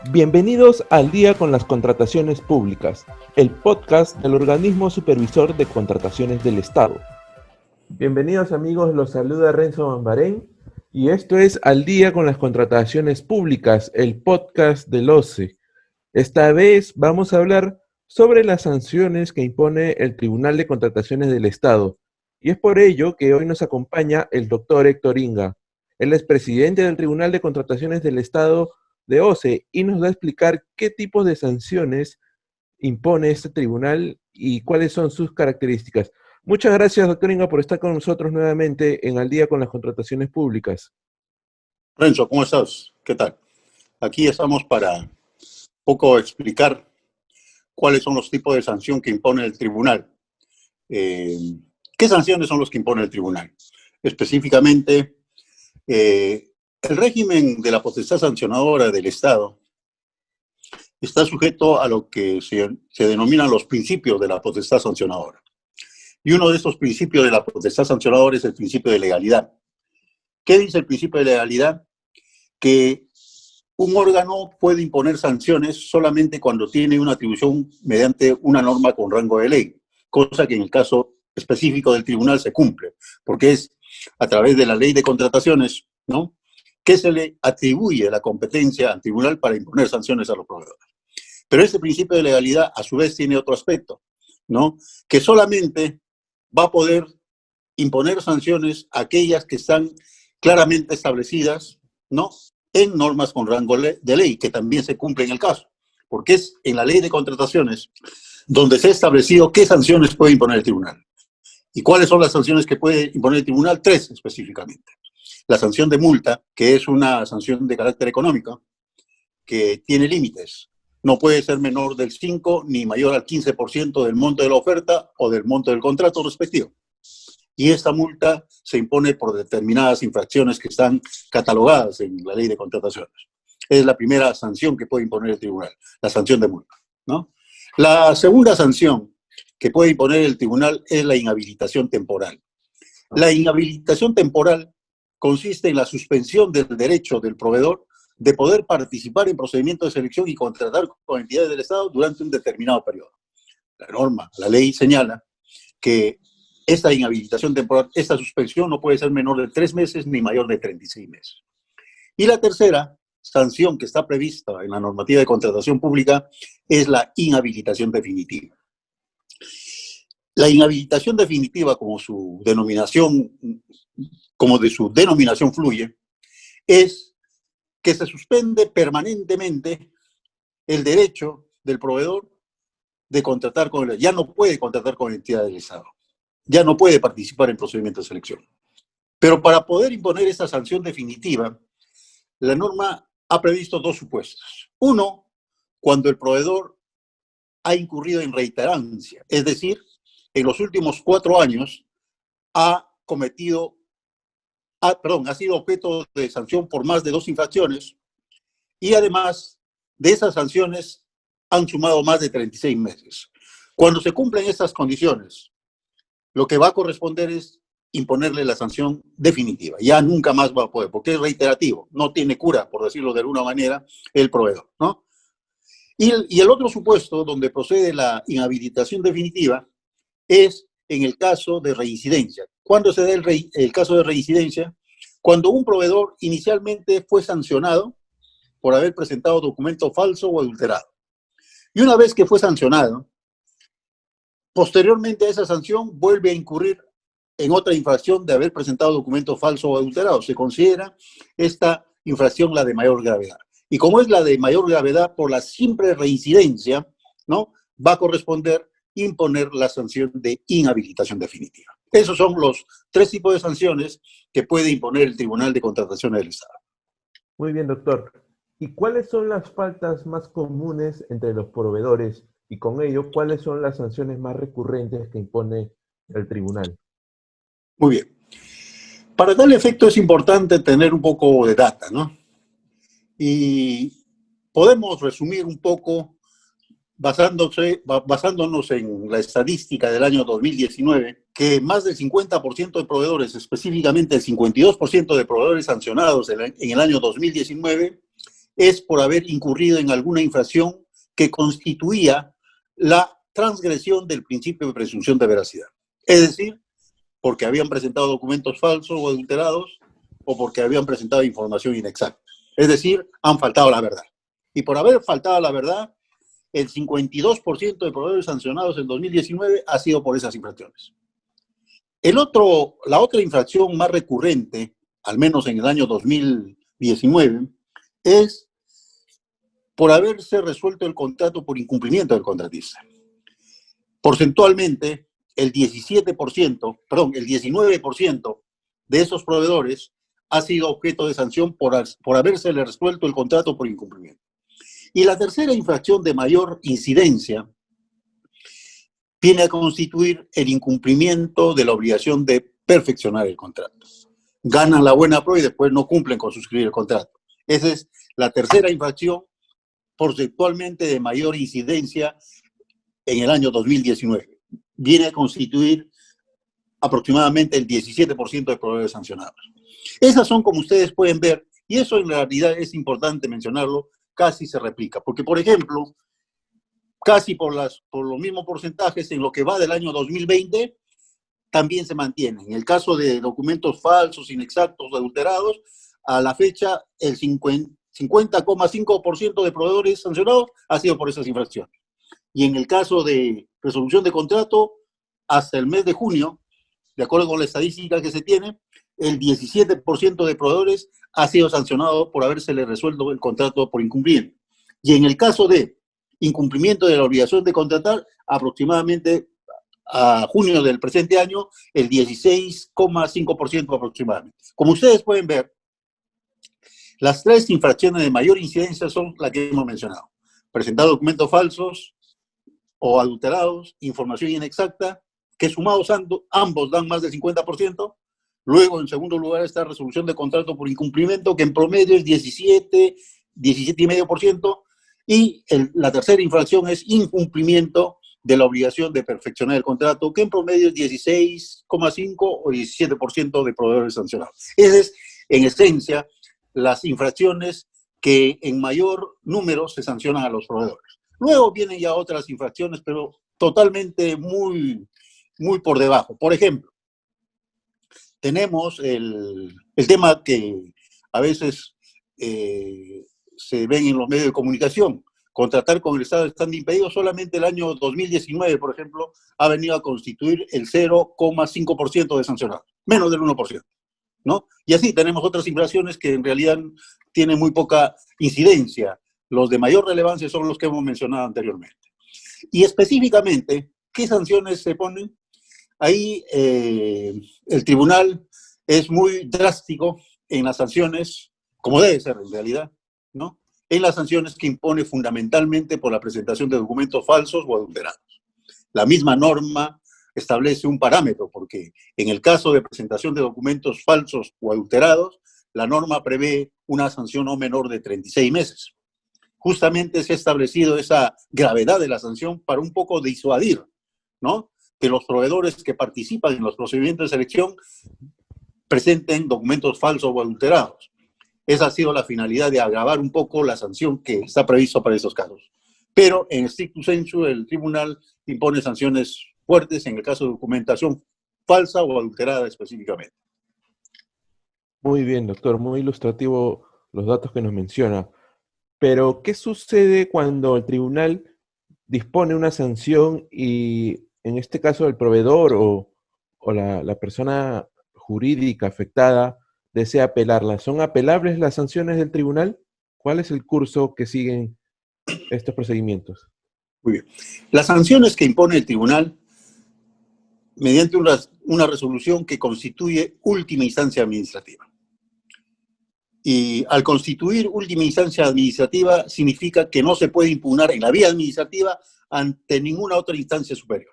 Bienvenidos al Día con las Contrataciones Públicas, el podcast del Organismo Supervisor de Contrataciones del Estado. Bienvenidos amigos, los saluda Renzo Mambarén y esto es Al Día con las Contrataciones Públicas, el podcast del OCE. Esta vez vamos a hablar sobre las sanciones que impone el Tribunal de Contrataciones del Estado. Y es por ello que hoy nos acompaña el doctor Héctor Inga. Él es presidente del Tribunal de Contrataciones del Estado de OCE y nos va a explicar qué tipos de sanciones impone este tribunal y cuáles son sus características. Muchas gracias, doctor Inga, por estar con nosotros nuevamente en Al Día con las Contrataciones Públicas. Renzo, ¿cómo estás? ¿Qué tal? Aquí estamos para poco explicar cuáles son los tipos de sanción que impone el tribunal. ¿Qué sanciones son los que impone el tribunal? Específicamente, el régimen de la potestad sancionadora del Estado está sujeto a lo que se denominan los principios de la potestad sancionadora. Y uno de estos principios de la potestad sancionadora es el principio de legalidad. ¿Qué dice el principio de legalidad? Que un órgano puede imponer sanciones solamente cuando tiene una atribución mediante una norma con rango de ley, cosa que en el caso específico del tribunal se cumple, porque es a través de la ley de contrataciones, ¿no?, que se le atribuye la competencia al tribunal para imponer sanciones a los proveedores. Pero este principio de legalidad, a su vez, tiene otro aspecto, ¿no?, que solamente va a poder imponer sanciones a aquellas que están claramente establecidas, ¿no?, en normas con rango de ley, que también se cumple en el caso, porque es en la ley de contrataciones donde se ha establecido qué sanciones puede imponer el tribunal. ¿Y cuáles son las sanciones que puede imponer el tribunal? 3 específicamente. La sanción de multa, que es una sanción de carácter económico, que tiene límites. No puede ser menor del 5 ni mayor al 15% del monto de la oferta o del monto del contrato respectivo. Y esta multa se impone por determinadas infracciones que están catalogadas en la ley de contrataciones. Es la primera sanción que puede imponer el tribunal, la sanción de multa, ¿no? La segunda sanción que puede imponer el tribunal es la inhabilitación temporal. La inhabilitación temporal consiste en la suspensión del derecho del proveedor de poder participar en procedimientos de selección y contratar con entidades del Estado durante un determinado periodo. La norma, la ley señala que esta inhabilitación temporal, esta suspensión no puede ser menor de 3 meses ni mayor de 36 meses. Y la tercera sanción que está prevista en la normativa de contratación pública es la inhabilitación definitiva. La inhabilitación definitiva, como de su denominación fluye, es que se suspende permanentemente el derecho del proveedor de contratar con él. Ya no puede contratar con entidades del Estado. Ya no puede participar en procedimientos de selección. Pero para poder imponer esta sanción definitiva, la norma ha previsto 2 supuestos. Uno, cuando el proveedor ha incurrido en reiterancia, es decir, en los últimos 4 años ha sido objeto de sanción por más de 2 infracciones y además de esas sanciones han sumado más de 36 meses. Cuando se cumplen estas condiciones, lo que va a corresponder es imponerle la sanción definitiva. Ya nunca más va a poder, porque es reiterativo, no tiene cura, por decirlo de alguna manera, el proveedor, ¿no? Y el otro supuesto donde procede la inhabilitación definitiva es en el caso de reincidencia. ¿Cuándo se da el caso de reincidencia? Cuando un proveedor inicialmente fue sancionado por haber presentado documento falso o adulterado. Y una vez que fue sancionado, posteriormente a esa sanción vuelve a incurrir en otra infracción de haber presentado documento falso o adulterado. Se considera esta infracción la de mayor gravedad. Y como es la de mayor gravedad por la simple reincidencia, ¿no?, va a corresponder imponer la sanción de inhabilitación definitiva. Esos son los 3 tipos de sanciones que puede imponer el Tribunal de Contrataciones del Estado. Muy bien, doctor. ¿Y cuáles son las faltas más comunes entre los proveedores? Y con ello, ¿cuáles son las sanciones más recurrentes que impone el tribunal? Muy bien. Para tal efecto es importante tener un poco de data, ¿no? Y podemos resumir un poco basándonos en la estadística del año 2019, que más del 50% de proveedores, específicamente el 52% de proveedores sancionados en el año 2019, es por haber incurrido en alguna infracción que constituía la transgresión del principio de presunción de veracidad. Es decir, porque habían presentado documentos falsos o adulterados o porque habían presentado información inexacta. Es decir, han faltado a la verdad. Y por haber faltado a la verdad, el 52% de proveedores sancionados en 2019 ha sido por esas infracciones. La otra infracción más recurrente, al menos en el año 2019, es por haberse resuelto el contrato por incumplimiento del contratista. Porcentualmente, el 19% de esos proveedores ha sido objeto de sanción por habérsele resuelto el contrato por incumplimiento. Y la tercera infracción de mayor incidencia viene a constituir el incumplimiento de la obligación de perfeccionar el contrato. Ganan la buena prueba y después no cumplen con suscribir el contrato. Esa es la tercera infracción porcentualmente de mayor incidencia en el año 2019. Viene a constituir aproximadamente el 17% de proveedores sancionados. Esas son, como ustedes pueden ver, y eso en realidad es importante mencionarlo, casi se replica. Porque, por ejemplo, casi por los mismos porcentajes en lo que va del año 2020, también se mantienen. En el caso de documentos falsos, inexactos, adulterados, a la fecha el 50,5% de proveedores sancionados ha sido por esas infracciones. Y en el caso de resolución de contrato, hasta el mes de junio, de acuerdo con la estadística que se tiene, el 17% de proveedores ha sido sancionado por habérsele resuelto el contrato por incumplimiento. Y en el caso de incumplimiento de la obligación de contratar, aproximadamente a junio del presente año, el 16,5% aproximadamente. Como ustedes pueden ver, las tres infracciones de mayor incidencia son las que hemos mencionado. Presentar documentos falsos o adulterados, información inexacta, que sumados ambos dan más del 50%. Luego, en segundo lugar, está resolución de contrato por incumplimiento, que en promedio es 17,5%. Y la tercera infracción es incumplimiento de la obligación de perfeccionar el contrato, que en promedio es 16,5 o 17% de proveedores sancionados. Esa es, en esencia, las infracciones que en mayor número se sancionan a los proveedores. Luego vienen ya otras infracciones, pero totalmente muy por debajo. Por ejemplo, tenemos el tema que a veces se ven en los medios de comunicación. Contratar con el Estado estando impedido. Solamente el año 2019, por ejemplo, ha venido a constituir el 0,5% de sancionados, menos del 1%, ¿no? Y así tenemos otras infracciones que en realidad tienen muy poca incidencia. Los de mayor relevancia son los que hemos mencionado anteriormente. Y específicamente, ¿qué sanciones se ponen? Ahí el tribunal es muy drástico en las sanciones, como debe ser en realidad, ¿no? En las sanciones que impone fundamentalmente por la presentación de documentos falsos o adulterados. La misma norma establece un parámetro, porque en el caso de presentación de documentos falsos o adulterados, la norma prevé una sanción no menor de 36 meses. Justamente se ha establecido esa gravedad de la sanción para un poco disuadir, ¿no?, que los proveedores que participan en los procedimientos de selección presenten documentos falsos o adulterados. Esa ha sido la finalidad de agravar un poco la sanción que está prevista para esos casos. Pero en stricto sensu, el tribunal impone sanciones fuertes en el caso de documentación falsa o adulterada específicamente. Muy bien, doctor, muy ilustrativo los datos que nos menciona. Pero, ¿qué sucede cuando el tribunal dispone una sanción y, en este caso, el proveedor o la persona jurídica afectada desea apelarla? ¿Son apelables las sanciones del tribunal? ¿Cuál es el curso que siguen estos procedimientos? Muy bien. Las sanciones que impone el tribunal, mediante una resolución que constituye última instancia administrativa. Y al constituir última instancia administrativa significa que no se puede impugnar en la vía administrativa ante ninguna otra instancia superior.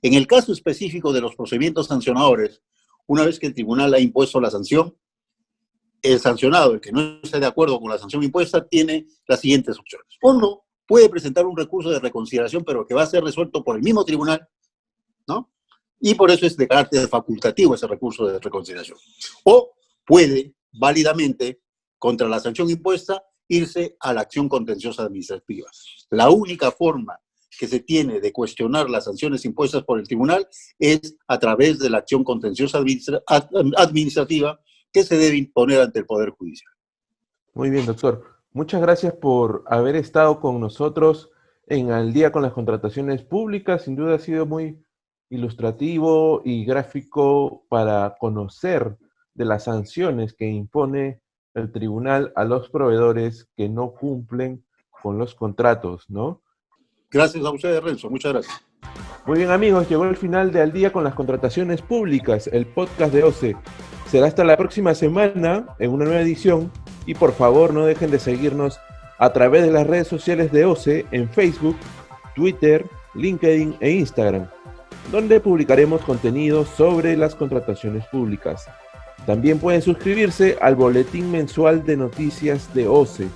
En el caso específico de los procedimientos sancionadores, una vez que el tribunal ha impuesto la sanción, el sancionado, el que no esté de acuerdo con la sanción impuesta, tiene las siguientes opciones. Uno, puede presentar un recurso de reconsideración, pero que va a ser resuelto por el mismo tribunal, ¿no? Y por eso es de carácter facultativo ese recurso de reconsideración. O puede válidamente, contra la sanción impuesta, irse a la acción contenciosa administrativa. La única forma que se tiene de cuestionar las sanciones impuestas por el tribunal es a través de la acción contenciosa administrativa que se debe imponer ante el Poder Judicial. Muy bien, doctor. Muchas gracias por haber estado con nosotros en Al Día con las Contrataciones Públicas. Sin duda ha sido muy ilustrativo y gráfico para conocer de las sanciones que impone el tribunal a los proveedores que no cumplen con los contratos, ¿no? Gracias a ustedes, Renzo. Muchas gracias. Muy bien, amigos, llegó el final de Al Día con las Contrataciones Públicas, el podcast de OCE. Será hasta la próxima semana en una nueva edición y por favor no dejen de seguirnos a través de las redes sociales de OCE en Facebook, Twitter, LinkedIn e Instagram, donde publicaremos contenido sobre las contrataciones públicas. También pueden suscribirse al boletín mensual de noticias de OCE,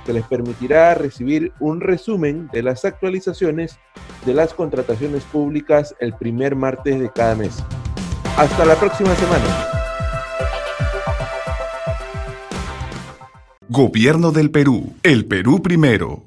que les permitirá recibir un resumen de las actualizaciones de las contrataciones públicas el primer martes de cada mes. Hasta la próxima semana. Gobierno del Perú. El Perú primero.